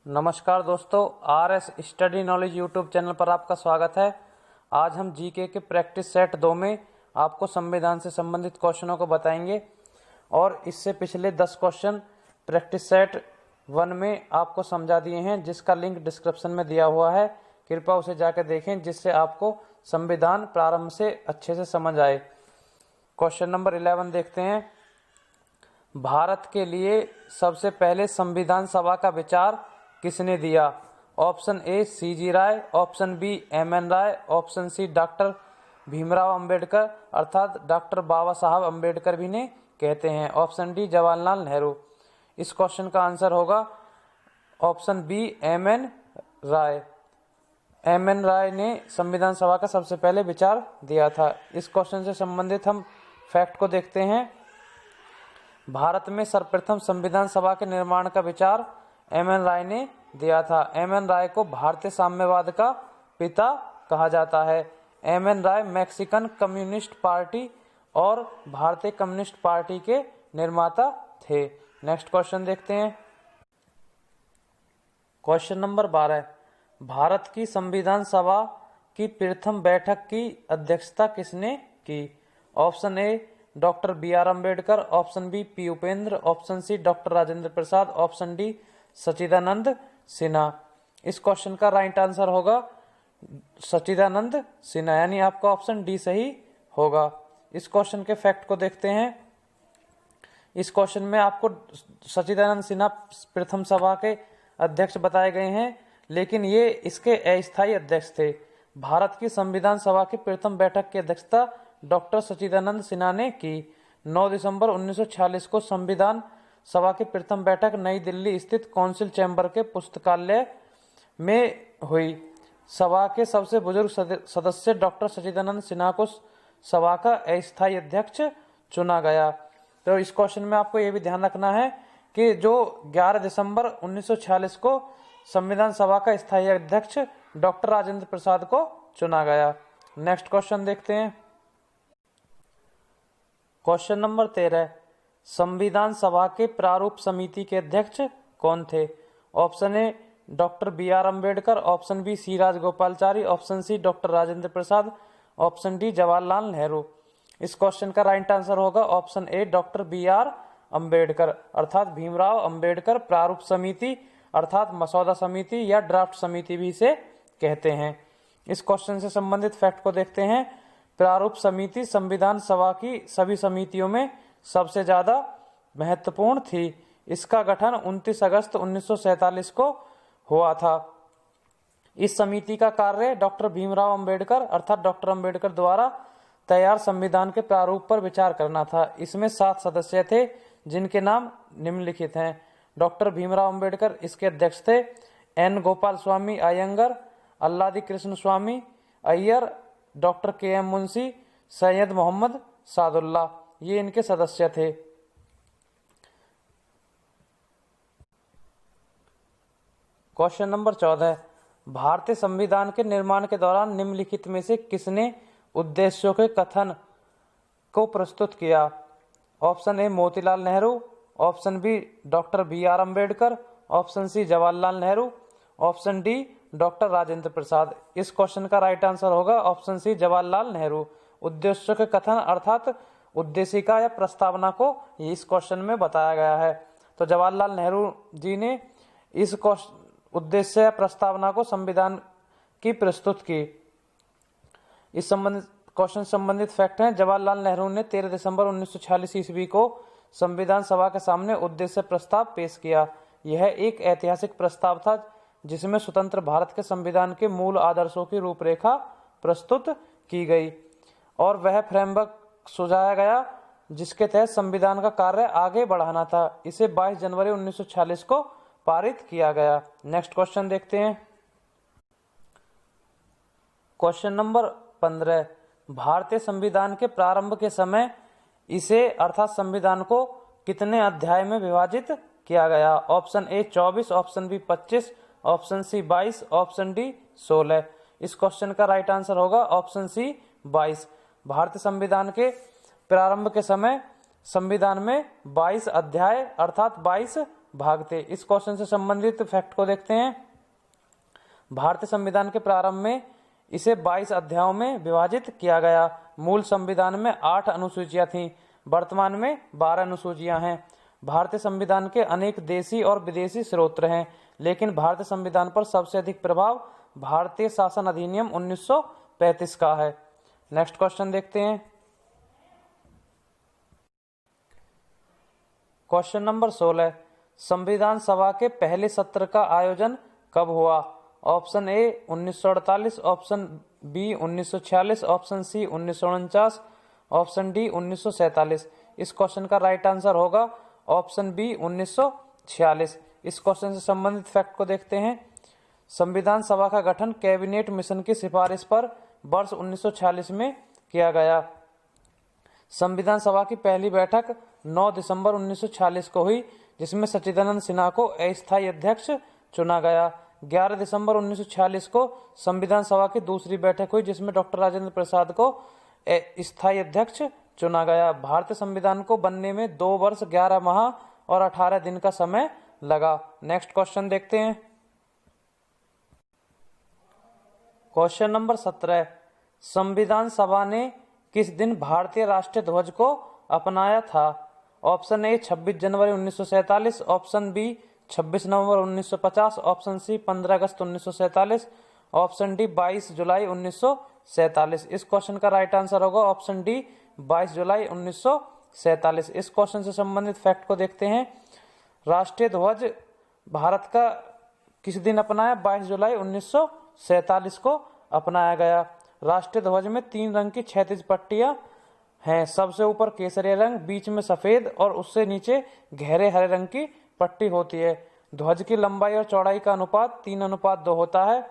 नमस्कार दोस्तों, RS study knowledge YouTube channel पर आपका स्वागत है। आज हम जीके के प्रैक्टिस सेट 2 में आपको संविधान से संबंधित क्वेश्चनों को बताएंगे और इससे पिछले 10 क्वेश्चन प्रैक्टिस सेट 1 में आपको समझा दिए हैं, जिसका लिंक डिस्क्रिप्शन में दिया हुआ है। कृपया उसे जाकर देखें, जिससे आपको संविधान प्रारंभ से अच्छे से समझ आए। क्वेश्चन नंबर 11 देखते हैं। भारत के लिए सबसे पहले संविधान सभा का विचार किसने दिया? Option A C G Rai, option B M N Rai, option C doctor Bhimrao Ambedkar अर्थात डॉक्टर बाबा साहब अंबेडकर भी ने कहते हैं, ऑप्शन डी जवाहरलाल नेहरू। इस क्वेश्चन का आंसर होगा ऑप्शन बी एमएन राय। एमएन राय ने संविधान सभा का सबसे पहले विचार दिया था। इस क्वेश्चन से संबंधित हम फैक्ट को देखते हैं। भारत में सर्वप्रथम संविधान सभा के निर्माण का विचार एमएन राय ने दिया था। एमएन राय को भारतीय साम्यवाद का पिता कहा जाता है। एमएन राय मैक्सिकन कम्युनिस्ट पार्टी और भारतीय कम्युनिस्ट पार्टी के निर्माता थे। नेक्स्ट क्वेश्चन देखते हैं। क्वेश्चन नंबर 12, भारत की संविधान सभा की प्रथम बैठक की अध्यक्षता किसने की? Option A doctor B R Ambedkar, option B P Upendra, option C doctor Rajendra Prasad, option D Sachchidanand Sinha. इस क्वेश्चन का राइट आंसर होगा सच्चिदानंद सिन्हा, यानी आपका ऑप्शन डी सही होगा। इस क्वेश्चन के फैक्ट को देखते हैं। इस क्वेश्चन में आपको सच्चिदानंद सिन्हा प्रथम सभा के अध्यक्ष बताए गए हैं, लेकिन ये इसके अस्थायी अध्यक्ष थे। भारत की संविधान सभा की प्रथम बैठक की अध्यक्षता डॉक्टर सच्चिदानंद सिन्हा ने की। 9 दिसंबर 1946 को संविधान सभा की प्रथम बैठक नई दिल्ली स्थित काउंसिल चैम्बर के पुस्तकालय में हुई। सभा के सबसे बुजुर्ग सदस्य डॉक्टर सच्चिदानंद सिन्हा को सभा का अस्थायी अध्यक्ष चुना गया। तो इस क्वेश्चन में आपको यह भी ध्यान रखना है कि जो 11 दिसंबर 1946 को संविधान सभा का स्थायी अध्यक्ष डॉक्टर राजेंद्र प्रसाद को चुना गया। नेक्स्ट क्वेश्चन देखते हैं। क्वेश्चन नंबर 13, संविधान सभा के प्रारूप समिति के अध्यक्ष कौन थे? Option A doctor B R Ambedkar, option B C Rajagopalachari, option C doctor Rajendra Prasad, option D Jawaharlal Nehru. इस क्वेश्चन का राइट आंसर होगा option A doctor B R Ambedkar अर्थात भीमराव अंबेडकर प्रारूप समिति अर्थात मसौदा समिति या ड्राफ्ट समिति भी इसे कहते हैं। इस क्वेश्चन से संबंधित फैक्ट को देखते हैं। प्रारूप समिति संविधान सभा की सभी समितियों में सबसे ज्यादा महत्वपूर्ण थी। इसका गठन 29 अगस्त 1947 को हुआ था। इस समिति का कार्य डॉक्टर भीमराव अंबेडकर अर्थात डॉक्टर अंबेडकर द्वारा तैयार संविधान के प्रारूप पर विचार करना था। इसमें 7 सदस्य थे, जिनके नाम निम्नलिखित हैं। डॉक्टर भीमराव अंबेडकर इसके अध्यक्ष थे। एन गोपाल स्वामी अयंगर, अल्लादी कृष्ण स्वामी अय्यर, डॉक्टर के एम मुंशी, सैयद मोहम्मद सादुल्ला, ये इनके सदस्य थे। क्वेश्चन नंबर 14, भारतीय संविधान के निर्माण के दौरान निम्नलिखित में से किसने उद्देश्यों के कथन को प्रस्तुत किया? Option A Motilal Nehru, option B doctor B R Ambedkar, option C Jawaharlal Nehru, option D doctor Rajendra Prasad. इस क्वेश्चन का राइट आंसर होगा ऑप्शन सी जवाहरलाल नेहरू। उद्देश्यों के कथन अर्थात उद्देशिका या प्रस्तावना को इस क्वेश्चन में बताया गया है। तो जवाहरलाल नेहरू जी ने इस उद्देश्य या प्रस्तावना को संविधान की प्रस्तुत की। इस संबंधित क्वेश्चन संबंधित फैक्ट हैं। जवाहरलाल नेहरू ने 13 दिसंबर 1946 ईस्वी को संविधान सभा के सामने उद्देश्य प्रस्ताव पेश किया। यह एक ऐतिहासिक प्रस्ताव था, जिसमें स्वतंत्र भारत के संविधान के मूल आदर्शों की रूपरेखा प्रस्तुत की गई और वह फ्रेमवर्क सुझाया गया, जिसके तहत संविधान का कार्य आगे बढ़ाना था। इसे 22 जनवरी 1946 को पारित किया गया। नेक्स्ट क्वेश्चन देखते हैं। क्वेश्चन नंबर 15, भारतीय संविधान के प्रारंभ के समय इसे अर्थात संविधान को कितने अध्याय में विभाजित किया गया? Option A 24, option B 25, option C 22, option D 16। इस क्वेश्चन का राइट आंसर होगा ऑप्शन सी 22। भारतीय संविधान के प्रारंभ के समय संविधान में 22 अध्याय अर्थात 22 भाग थे। इस क्वेश्चन से संबंधित फैक्ट को देखते हैं। भारतीय संविधान के प्रारंभ में इसे 22 अध्यायों में विभाजित किया गया। मूल संविधान में 8 अनुसूचियां थीं, वर्तमान में 12 अनुसूचियां हैं। भारतीय संविधान के अनेक देशी और विदेशी स्रोत हैं, लेकिन भारतीय संविधान पर सबसे अधिक प्रभाव भारतीय शासन अधिनियम 1935 का है। नेक्स्ट क्वेश्चन देखते हैं। क्वेश्चन नंबर 16, संविधान सभा के पहले सत्र का आयोजन कब हुआ? Option A 1948, option B 1946, option C 1949, option D 1947। इस क्वेश्चन का राइट आंसर होगा ऑप्शन बी 1946। इस क्वेश्चन से संबंधित फैक्ट को देखते हैं। संविधान सभा का गठन कैबिनेट मिशन की सिफारिश पर वर्ष 1946 में किया गया। संविधान सभा की पहली बैठक 9 दिसंबर 1946 को हुई, जिसमें सच्चिदानंद सिन्हा को अस्थायी अध्यक्ष चुना गया। 11 दिसंबर 1946 को संविधान सभा की दूसरी बैठक हुई, जिसमें डॉक्टर राजेंद्र प्रसाद को स्थायी अध्यक्ष चुना गया। भारतीय संविधान को बनने में 2 वर्ष 11 माह और 18 दिन का समय लगा। नेक्स्ट क्वेश्चन देखते हैं। क्वेश्चन नंबर 17, संविधान सभा ने किस दिन भारतीय राष्ट्रीय ध्वज को अपनाया था? ऑप्शन ए 26 जनवरी 1947, ऑप्शन बी 26 नवंबर 1950, ऑप्शन सी 15 अगस्त 1947, ऑप्शन डी 22 जुलाई 1947। इस क्वेश्चन का राइट आंसर होगा ऑप्शन डी 22 जुलाई 1947। इस क्वेश्चन से संबंधित फैक्ट को देखते हैं। राष्ट्रीय ध्वज भारत का किस दिन अपनाया? 22 जुलाई 1947 को अपनाया गया। राष्ट्रीय ध्वज में 3 रंग की क्षैतिज पट्टियां हैं। सबसे ऊपर केसरिया रंग, बीच में सफेद और उससे नीचे गहरे हरे रंग की पट्टी होती है। ध्वज की लंबाई और चौड़ाई का अनुपात 3:2 होता है।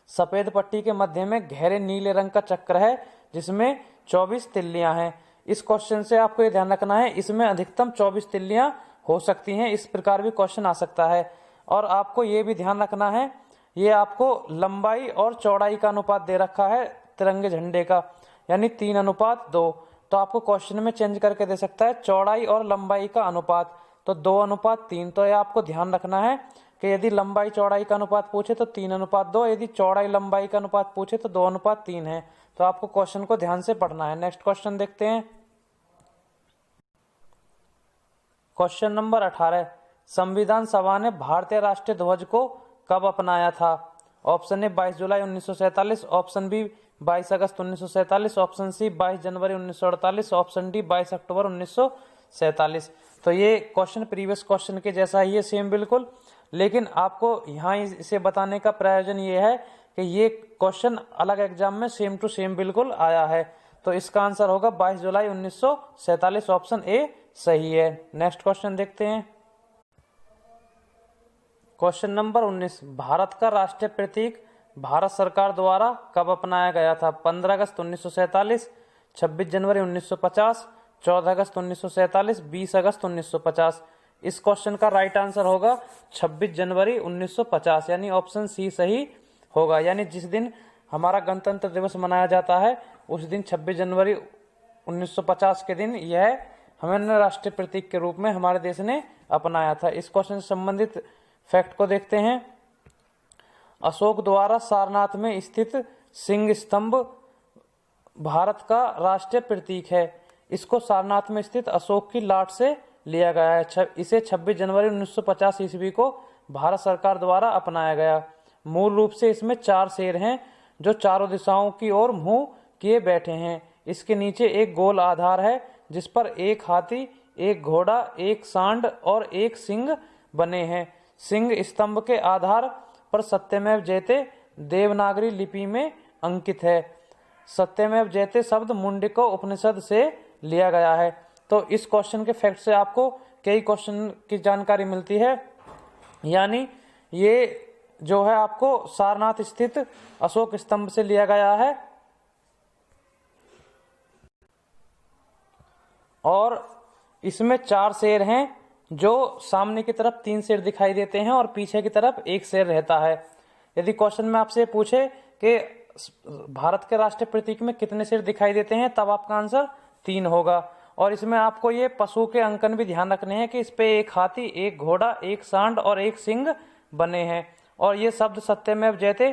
सफेद पट्टी के मध्य में गहरे नीले रंग का चक्र है, जिसमें 24 तिल्लियां हैं। इस क्वेश्चन से आपको ये ध्यान रखना है, इसमें अधिकतम 24 तिल्लियां हो सकती हैं। इस प्रकार भी क्वेश्चन आ सकता है। और आपको ये भी ध्यान रखना है, ये आपको लंबाई और चौड़ाई का अनुपात दे रखा है तिरंगे झंडे का, यानी 3:2। तो आपको क्वेश्चन में चेंज करके दे सकता है चौड़ाई और लंबाई का अनुपात, तो 2:3। तो ये आपको ध्यान रखना है कि यदि लंबाई चौड़ाई का अनुपात पूछे तो 3:2, यदि चौड़ाई लंबाई का अनुपात पूछे तो 2:3 है। तो आपको क्वेश्चन को ध्यान से पढ़ना है। नेक्स्ट क्वेश्चन देखते हैं। क्वेश्चन नंबर 18, संविधान सभा ने भारतीय राष्ट्रीय ध्वज को कब अपनाया था? ऑप्शन ए 22 जुलाई 1947, ऑप्शन बी 22 अगस्त 1947, ऑप्शन सी 22 जनवरी 1948, ऑप्शन डी 22 अक्टूबर 1947। तो ये क्वेश्चन प्रीवियस क्वेश्चन के जैसा ही है, सेम बिल्कुल, लेकिन आपको यहाँ इसे बताने का प्रयोजन ये है कि ये क्वेश्चन अलग एग्जाम में सेम टू सेम बिल्कुल आया है। तो इसका आंसर होगा 22 जुलाई 1947, ऑप्शन ए सही है। नेक्स्ट क्वेश्चन देखते हैं। क्वेश्चन नंबर 19, भारत का राष्ट्रीय प्रतीक भारत सरकार द्वारा कब अपनाया गया था? 15 अगस्त 1947, 26 जनवरी 1950, 14 अगस्त 1947, 20 अगस्त 1950। इस क्वेश्चन का राइट आंसर होगा 26 जनवरी 1950, यानी ऑप्शन सी सही होगा। यानी जिस दिन हमारा गणतंत्र दिवस मनाया जाता है उस दिन 26 जनवरी 1950 के दिन यह हमने राष्ट्रीय प्रतीक के रूप में हमारे देश ने अपनाया था। इस क्वेश्चन से संबंधित फैक्ट को देखते हैं। अशोक द्वारा सारनाथ में स्थित सिंह स्तंभ भारत का राष्ट्रीय प्रतीक है। इसको सारनाथ में स्थित अशोक की लाट से लिया गया है। इसे 26 जनवरी 1950 ईस्वी को भारत सरकार द्वारा अपनाया गया। मूल रूप से इसमें 4 शेर हैं जो चारों दिशाओं की ओर मुंह किए बैठे हैं। इसके नीचे एक गोल आधार है जिस पर एक हाथी, एक घोड़ा, एक सांड और एक सिंह बने हैं। सिंह स्तंभ के आधार पर सत्यमेव जयते देवनागरी लिपि में अंकित है। सत्यमेव जयते शब्द मुंडको उपनिषद से लिया गया है। तो इस क्वेश्चन के फैक्ट से आपको कई क्वेश्चन की जानकारी मिलती है। यानी ये जो है आपको सारनाथ स्थित अशोक स्तंभ से लिया गया है और इसमें 4 शेर हैं जो सामने की तरफ 3 शेर दिखाई देते हैं और पीछे की तरफ 1 शेर रहता है। यदि क्वेश्चन में आपसे पूछे कि भारत के राष्ट्रीय प्रतीक में कितने शेर दिखाई देते हैं तब आपका आंसर 3 होगा। और इसमें आपको ये पशु के अंकन भी ध्यान रखने हैं कि इस पे एक हाथी, एक घोड़ा, एक सांड और एक सिंह बने हैं। और ये शब्द सत्यमेव जयते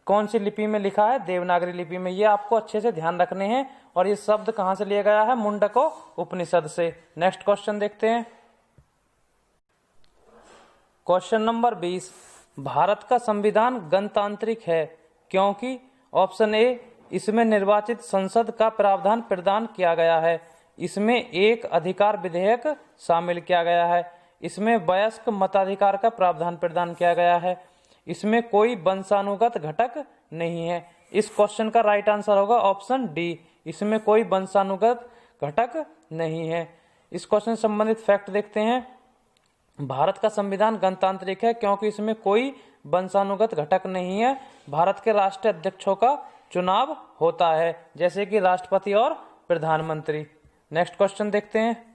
कौन सी लिपि में लिखा है? देवनागरी लिपि में। ये आपको अच्छे से ध्यान रखने हैं। और ये शब्द कहाँ से लिया गया है? मुंडको उपनिषद से। नेक्स्ट क्वेश्चन देखते हैं। क्वेश्चन नंबर 20, भारत का संविधान गणतांत्रिक है क्योंकि ऑप्शन ए, इसमें निर्वाचित संसद का प्रावधान प्रदान किया गया है, इसमें एक अधिकार विधेयक शामिल किया गया है, इसमें वयस्क मताधिकार का प्रावधान प्रदान किया गया है, इसमें कोई वंशानुगत घटक नहीं है। इस क्वेश्चन का राइट आंसर होगा ऑप्शन डी, इसमें कोई वंशानुगत घटक नहीं है। इस क्वेश्चन से संबंधित फैक्ट देखते हैं। भारत का संविधान गणतांत्रिक है क्योंकि इसमें कोई वंशानुगत घटक नहीं है। भारत के राष्ट्रीय अध्यक्षों का चुनाव होता है, जैसे कि राष्ट्रपति और प्रधानमंत्री। नेक्स्ट क्वेश्चन देखते हैं।